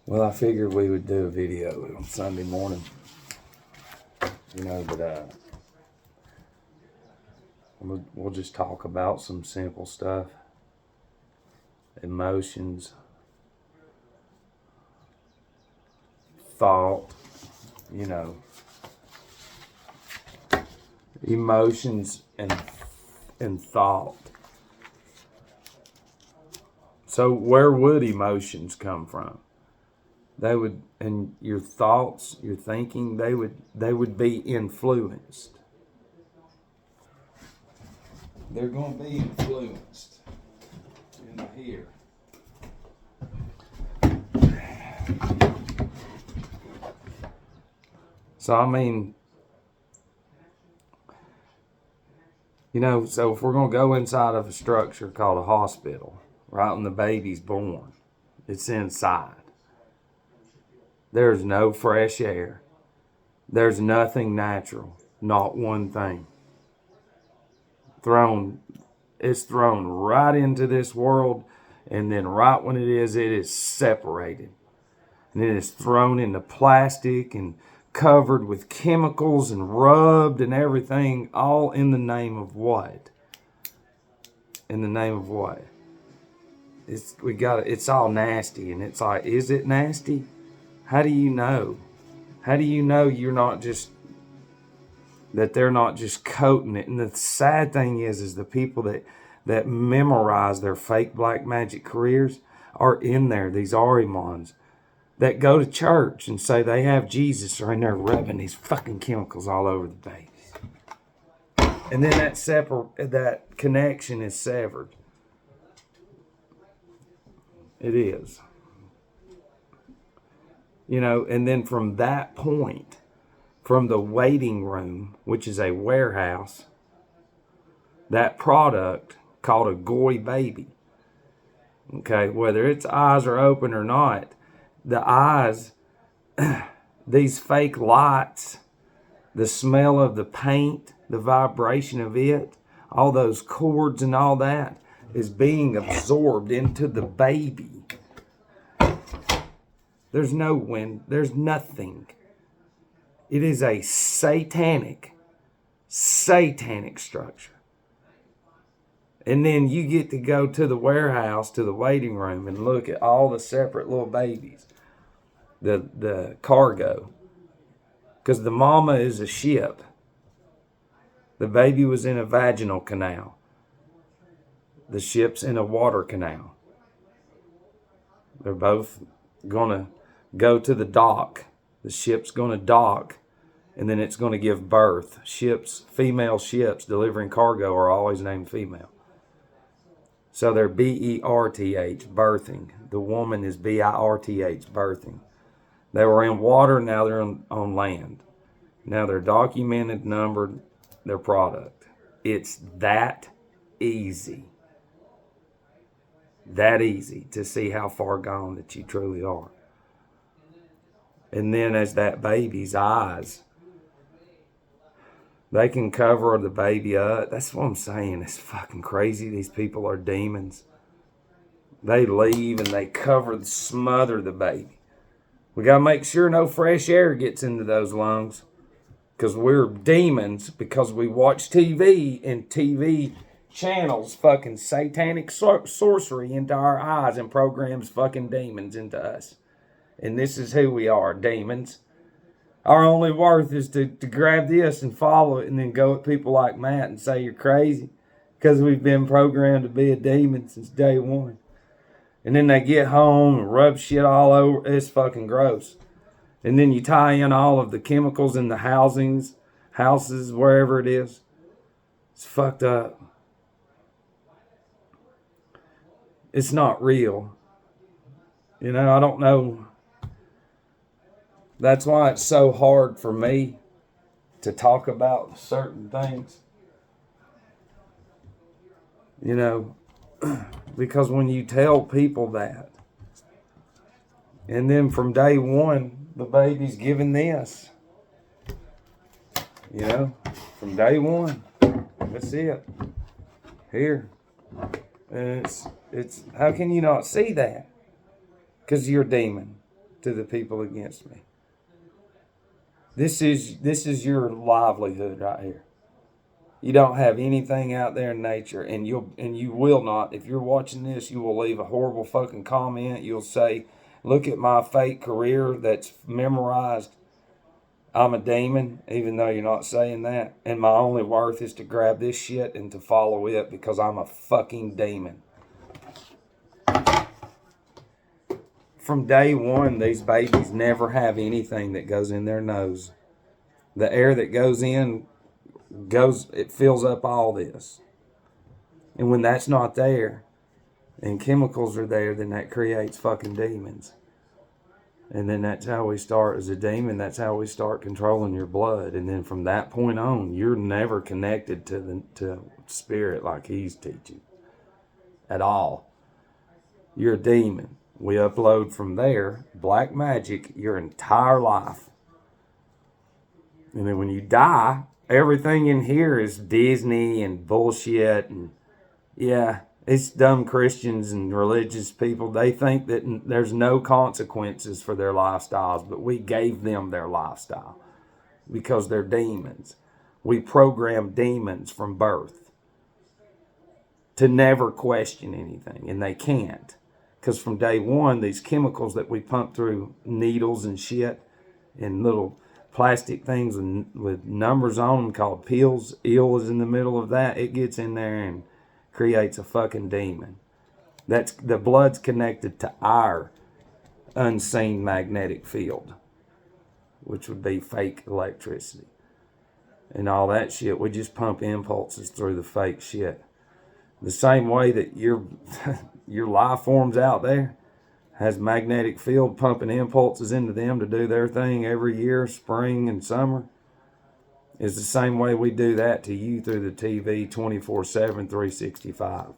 Well, I figured we would do a video on Sunday morning, but we'll just talk about some simple stuff, emotions, thought, emotions and thought. So where would emotions come from? They would, and your thoughts, your thinking, they would be influenced. They're going to be influenced in here. So I mean, so if we're going to go inside of a structure called a hospital, right when the baby's born, it's inside. There's no fresh air. There's nothing natural, not one thing. It's thrown right into this world, and then right when it is separated. And it is thrown into plastic and covered with chemicals and rubbed and everything, all in the name of what? In the name of what? It's all nasty, and it's like, is it nasty? How do you know? How do you know that they're not just coating it? And the sad thing is the people that memorize their fake black magic careers are in there, these Arimans that go to church and say they have Jesus are in there rubbing these fucking chemicals all over the babies. And then that connection is severed. It is. And then from that point, from the waiting room, which is a warehouse, that product called a goy baby, okay, whether its eyes are open or not, the eyes, these fake lights, the smell of the paint, the vibration of it, all those cords and all that is being absorbed into the baby. There's no wind. There's nothing. It is a satanic structure. And then you get to go to the warehouse, to the waiting room, and look at all the separate little babies. The cargo. Because the mama is a ship. The baby was in a vaginal canal. The ship's in a water canal. They're both going to go to the dock. The ship's going to dock, and then it's going to give birth. Female ships delivering cargo are always named female. So they're B-E-R-T-H, birthing. The woman is B-I-R-T-H, birthing. They were in water, now they're on land. Now they're documented, numbered, their product. It's that easy. That easy to see how far gone that you truly are. And then as that baby's eyes, they can cover the baby up. That's what I'm saying. It's fucking crazy. These people are demons. They leave and they smother the baby. We got to make sure no fresh air gets into those lungs. Because we're demons, because we watch TV and TV channels fucking satanic sorcery into our eyes and programs fucking demons into us. And this is who we are, demons. Our only worth is to grab this and follow it and then go at people like Matt and say you're crazy because we've been programmed to be a demon since day one. And then they get home and rub shit all over. It's fucking gross. And then you tie in all of the chemicals in the houses, wherever it is. It's fucked up. It's not real. I don't know. That's why it's so hard for me to talk about certain things. Because when you tell people that, and then from day one, the baby's given this. From day one. That's it. Here. And it's how can you not see that? Because you're a demon. to the people against me. This is your livelihood right here. You don't have anything out there in nature, and you will not. If you're watching this, you will leave a horrible fucking comment. You'll say, "Look at my fake career that's memorized. I'm a demon," even though you're not saying that. And my only worth is to grab this shit and to follow it because I'm a fucking demon. From day one, these babies never have anything that goes in their nose. The air that goes in it fills up all this. And when that's not there, and chemicals are there, then that creates fucking demons. And then that's how we start as a demon. That's how we start controlling your blood. And then from that point on, you're never connected to spirit like he's teaching at all. You're a demon. We upload from there, black magic, your entire life. And then when you die, everything in here is Disney and bullshit. And yeah, it's dumb Christians and religious people. They think that there's no consequences for their lifestyles, but we gave them their lifestyle because they're demons. We program demons from birth to never question anything, and they can't. Because from day one, these chemicals that we pump through needles and shit and little plastic things with numbers on them called pills, eel is in the middle of that. It gets in there and creates a fucking demon. That's the blood's connected to our unseen magnetic field, which would be fake electricity and all that shit. We just pump impulses through the fake shit. The same way that your life forms out there has magnetic field pumping impulses into them to do their thing every year, spring and summer, is the same way we do that to you through the TV 24/7, 365.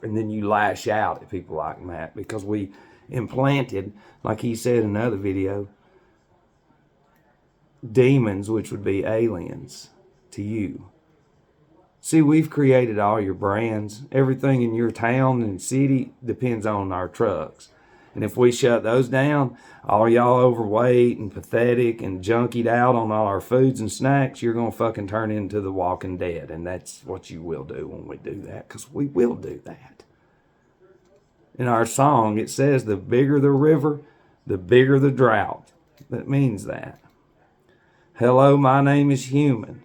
And then you lash out at people like Matt because we implanted, like he said in another video, demons, which would be aliens, to you. See, we've created all your brands. Everything in your town and city depends on our trucks. And if we shut those down, all y'all overweight and pathetic and junkied out on all our foods and snacks, you're going to fucking turn into the Walking Dead. And that's what you will do when we do that, because we will do that. In our song, it says, the bigger the river, the bigger the drought. That means that. Hello, my name is Human.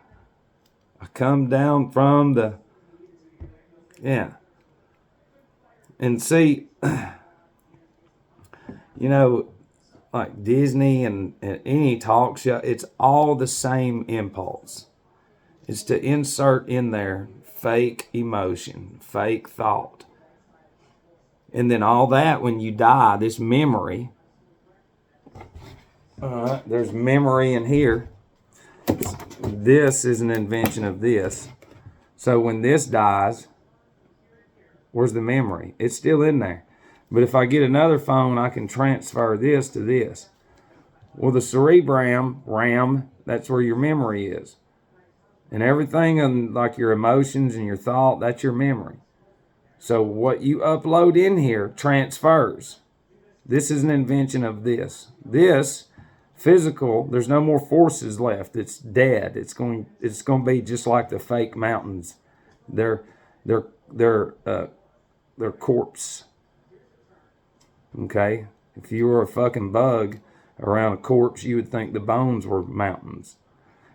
I come down from the, yeah. And see, you know, like Disney and any talk show, it's all the same impulse. It's to insert in there fake emotion, fake thought. And then all that, when you die, this memory, there's memory in here. This is an invention of this. So when this dies, where's the memory? It's still in there. But if I get another phone, I can transfer this to this. Well, the cerebrum, RAM, that's where your memory is. And everything on like your emotions and your thought, that's your memory. So what you upload in here transfers. This is an invention of this. This physical, there's no more forces left. It's dead. It's going to be just like the fake mountains. They're corpse. Okay? If you were a fucking bug around a corpse, you would think the bones were mountains.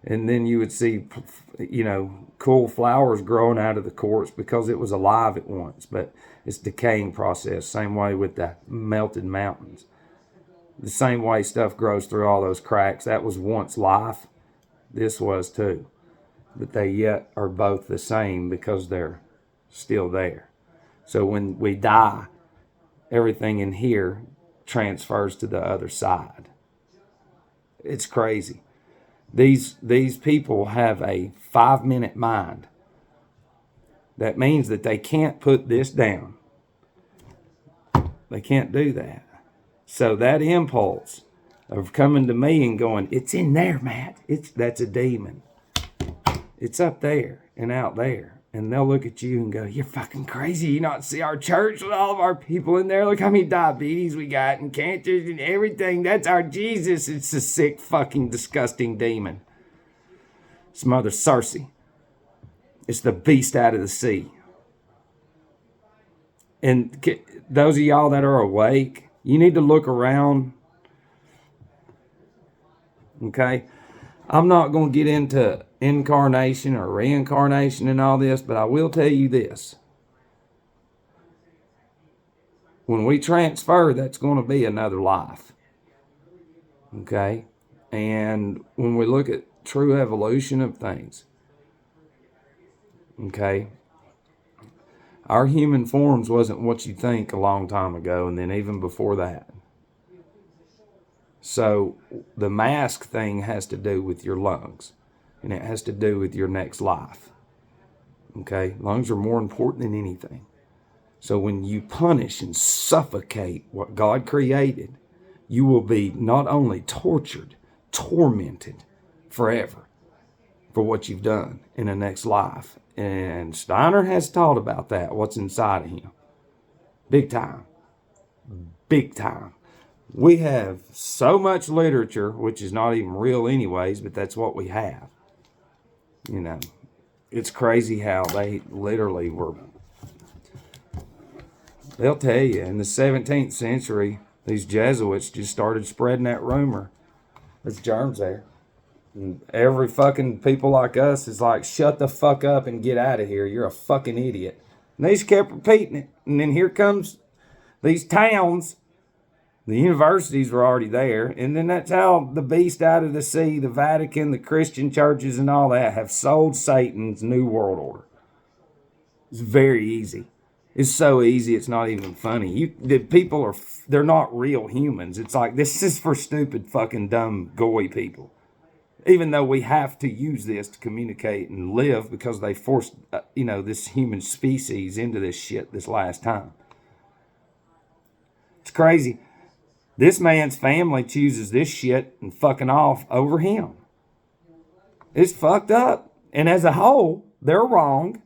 And then you would see, you know, cool flowers growing out of the corpse because it was alive at once. But it's decaying process. Same way with the melted mountains. The same way stuff grows through all those cracks. That was once life. This was too. But they yet are both the same because they're still there. So when we die, everything in here transfers to the other side. It's crazy. These people have a 5-minute mind. That means that they can't put this down. They can't do that. So that impulse of coming to me and going, it's in there, Matt. That's a demon. It's up there and out there. And they'll look at you and go, you're fucking crazy. You not see our church with all of our people in there? Look how many diabetes we got and cancers and everything. That's our Jesus. It's a sick, fucking, disgusting demon. It's Mother Circe. It's the beast out of the sea. And those of y'all that are awake, you need to look around. Okay? I'm not going to get into incarnation or reincarnation and all this, but I will tell you this. When we transfer, that's going to be another life. Okay? And when we look at true evolution of things, okay, our human forms wasn't what you think a long time ago, and then even before that. So the mask thing has to do with your lungs, and it has to do with your next life. Okay? Lungs are more important than anything. So when you punish and suffocate what God created, you will be not only tortured, tormented forever for what you've done in the next life. And Steiner has taught about that, what's inside of him. Big time. Big time. We have so much literature, which is not even real anyways, but that's what we have. You know, it's crazy how they literally were. They'll tell you, in the 17th century, these Jesuits just started spreading that rumor. There's germs there. And every fucking people like us is like, shut the fuck up and get out of here. You're a fucking idiot. And they just kept repeating it. And then here comes these towns. The universities were already there. And then that's how the beast out of the sea, the Vatican, the Christian churches and all that have sold Satan's new world order. It's very easy. It's so easy, it's not even funny. The people they're not real humans. It's like, this is for stupid, fucking, dumb, goy people. Even though we have to use this to communicate and live because they forced, this human species into this shit this last time. It's crazy. This man's family chooses this shit and fucking off over him. It's fucked up. And as a whole, they're wrong,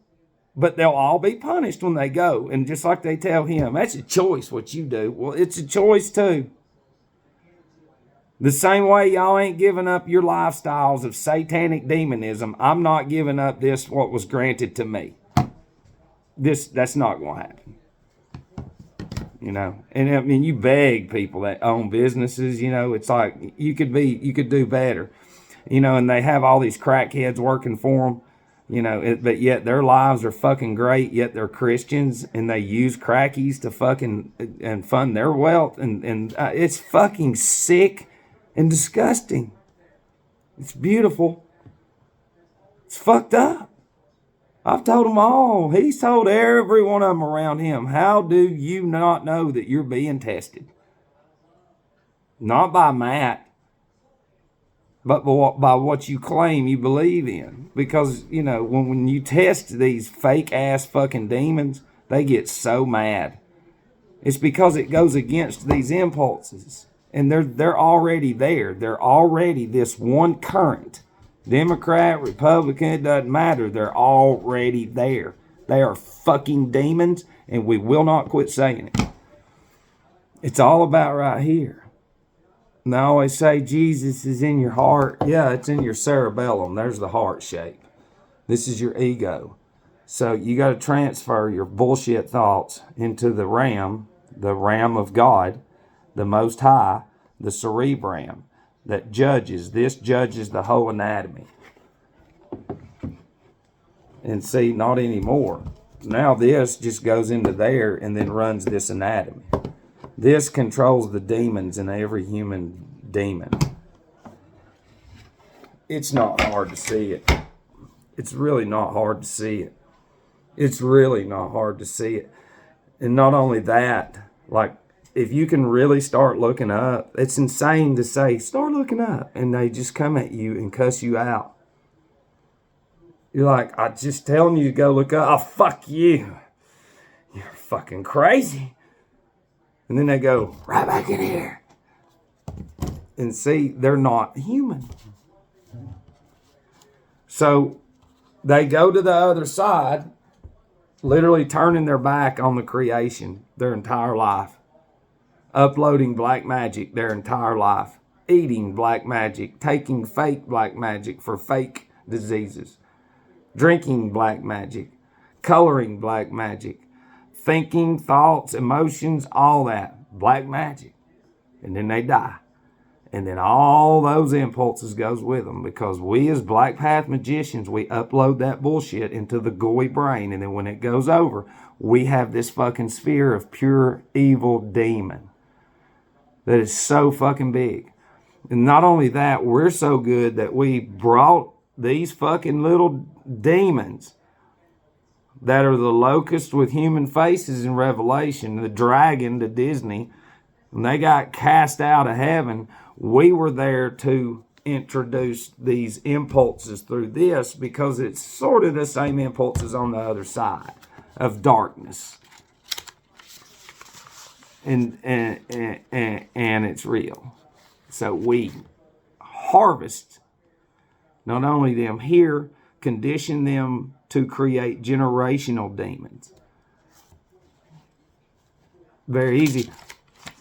but they'll all be punished when they go. And just like they tell him, that's a choice what you do. Well, it's a choice too. The same way y'all ain't giving up your lifestyles of satanic demonism, I'm not giving up this, what was granted to me. That's not going to happen. And I mean, you beg people that own businesses, it's like, you could do better, and they have all these crackheads working for them, but yet their lives are fucking great, yet they're Christians, and they use crackies to fucking, and fund their wealth, and it's fucking sick and disgusting. It's beautiful. It's fucked up. I've told them all. He's told every one of them around him. How do you not know that you're being tested? Not by Matt, but by what you claim you believe in. Because, when you test these fake ass fucking demons, they get so mad. It's because it goes against these impulses. And they're already there. They're already this one current. Democrat, Republican, it doesn't matter. They're already there. They are fucking demons, and we will not quit saying it. It's all about right here. And I always say Jesus is in your heart. Yeah, it's in your cerebellum. There's the heart shape. This is your ego. So you got to transfer your bullshit thoughts into the RAM of God, the Most High, the cerebrum. That judges the whole anatomy. And see, not anymore. Now this just goes into there and then runs this anatomy. This controls the demons in every human demon. It's not hard to see it. It's really not hard to see it. It's really not hard to see it. And not only that, like, if you can really start looking up, it's insane to say, start looking up. And they just come at you and cuss you out. You're like, I'm just telling you to go look up. Oh, fuck you. You're fucking crazy. And then they go, right back in here. And see, they're not human. So they go to the other side literally turning their back on the creation their entire life, uploading black magic their entire life, eating black magic, taking fake black magic for fake diseases, drinking black magic, coloring black magic, thinking, thoughts, emotions, all that, black magic. And then they die. And then all those impulses goes with them, because we as Black Path magicians, we upload that bullshit into the gooey brain. And then when it goes over, we have this fucking sphere of pure evil demon that is so fucking big. And not only that, we're so good that we brought these fucking little demons that are the locusts with human faces in Revelation, the dragon to Disney, when they got cast out of heaven, we were there to introduce these impulses through this, because it's sort of the same impulses on the other side of darkness. And it's real. So we harvest not only them here, condition them to create generational demons. Very easy.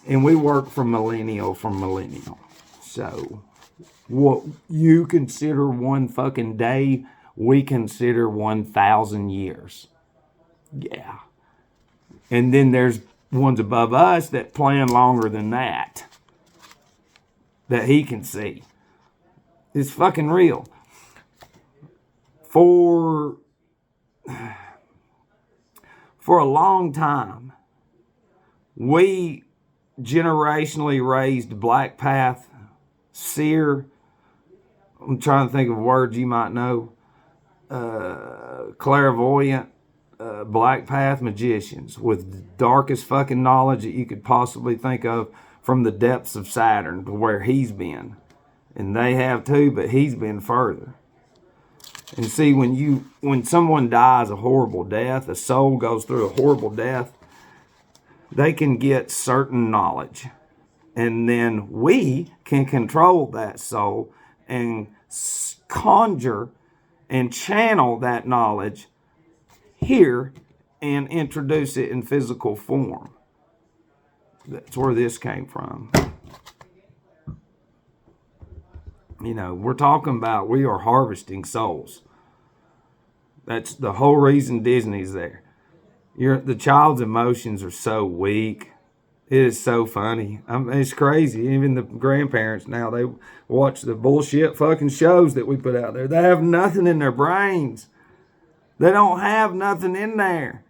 And we work from millennial. So what you consider one fucking day, we consider 1,000 years. Yeah. And then there's ones above us that plan longer than that he can see. It's fucking real. For a long time, we generationally raised Black Path, seer, I'm trying to think of words you might know, clairvoyant, Black Path magicians with the darkest fucking knowledge that you could possibly think of, from the depths of Saturn to where he's been. And they have too, but he's been further. And see, when someone dies a horrible death, a soul goes through a horrible death, they can get certain knowledge. And then we can control that soul and conjure and channel that knowledge here and introduce it in physical form. That's where this came from. You know, we're talking about we are harvesting souls. That's the whole reason Disney's there. The child's emotions are so weak. It is so funny. It's crazy. Even the grandparents now, they watch the bullshit fucking shows that we put out there. They have nothing in their brains. They don't have nothing in there.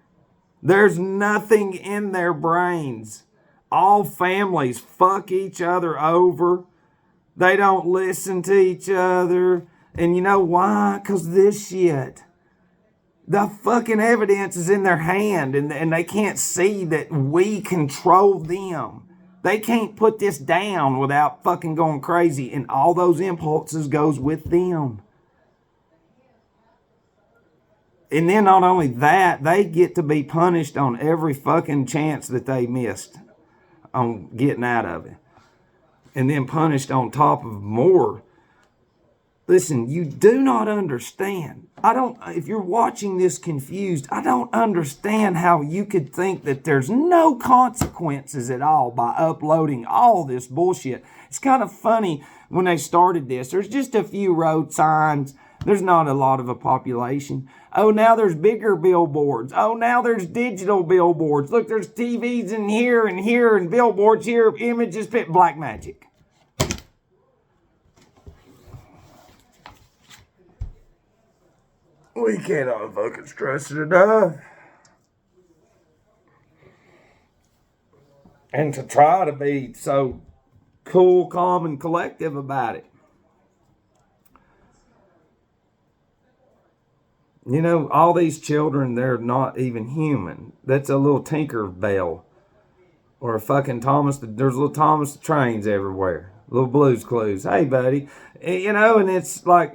There's nothing in their brains. All families fuck each other over. They don't listen to each other. And you know why? Because this shit. The fucking evidence is in their hand, and they can't see that we control them. They can't put this down without fucking going crazy, and all those impulses goes with them. And then not only that, they get to be punished on every fucking chance that they missed on getting out of it. And then punished on top of more. Listen, you do not understand. If you're watching this confused, I don't understand how you could think that there's no consequences at all by uploading all this bullshit. It's kind of funny when they started this. There's just a few road signs. There's not a lot of a population. Oh, now there's bigger billboards. Oh, now there's digital billboards. Look, there's TVs in here and billboards here, images, black magic. We cannot fucking stress it enough. And to try to be so cool, calm, and collective about it. You know, all these children, they're not even human. That's a little Tinkerbell. Or a fucking Thomas. There's little Thomas the Trains everywhere. Little Blue's Clues. Hey, buddy. You know, and it's like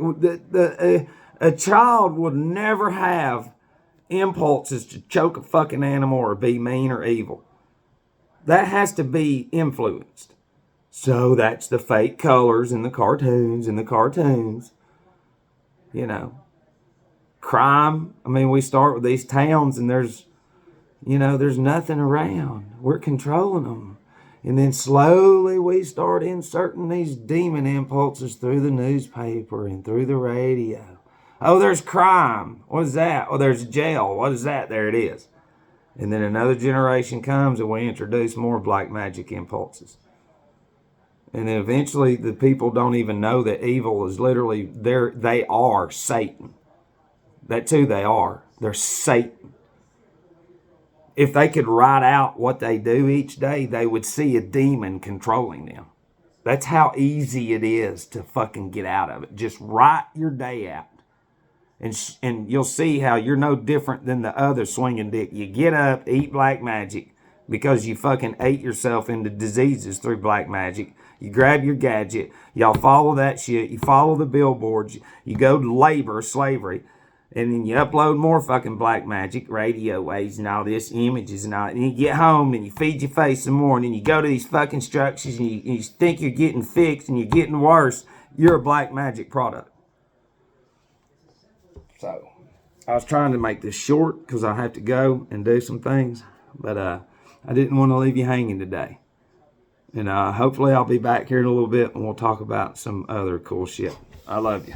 a child would never have impulses to choke a fucking animal or be mean or evil. That has to be influenced. So that's the fake colors in the cartoons, you know. crime. I mean, we start with these towns and there's nothing around. We're controlling them. And then slowly we start inserting these demon impulses through the newspaper and through the radio. Oh, there's crime. What is that? Oh, there's jail. What is that? There it is. And then another generation comes and we introduce more black magic impulses. And then eventually the people don't even know that evil is literally they are Satan. That's who they are. They're Satan. If they could write out what they do each day, they would see a demon controlling them. That's how easy it is to fucking get out of it. Just write your day out. And you'll see how you're no different than the other swinging dick. You get up, eat black magic because you fucking ate yourself into diseases through black magic. You grab your gadget. Y'all follow that shit. You follow the billboards. You go to labor, slavery. And then you upload more fucking black magic, radio waves and all this, images and all. And you get home and you feed your face some more. And then you go to these fucking structures and you think you're getting fixed and you're getting worse. You're a black magic product. So, I was trying to make this short because I have to go and do some things. But I didn't want to leave you hanging today. And hopefully I'll be back here in a little bit and we'll talk about some other cool shit. I love you.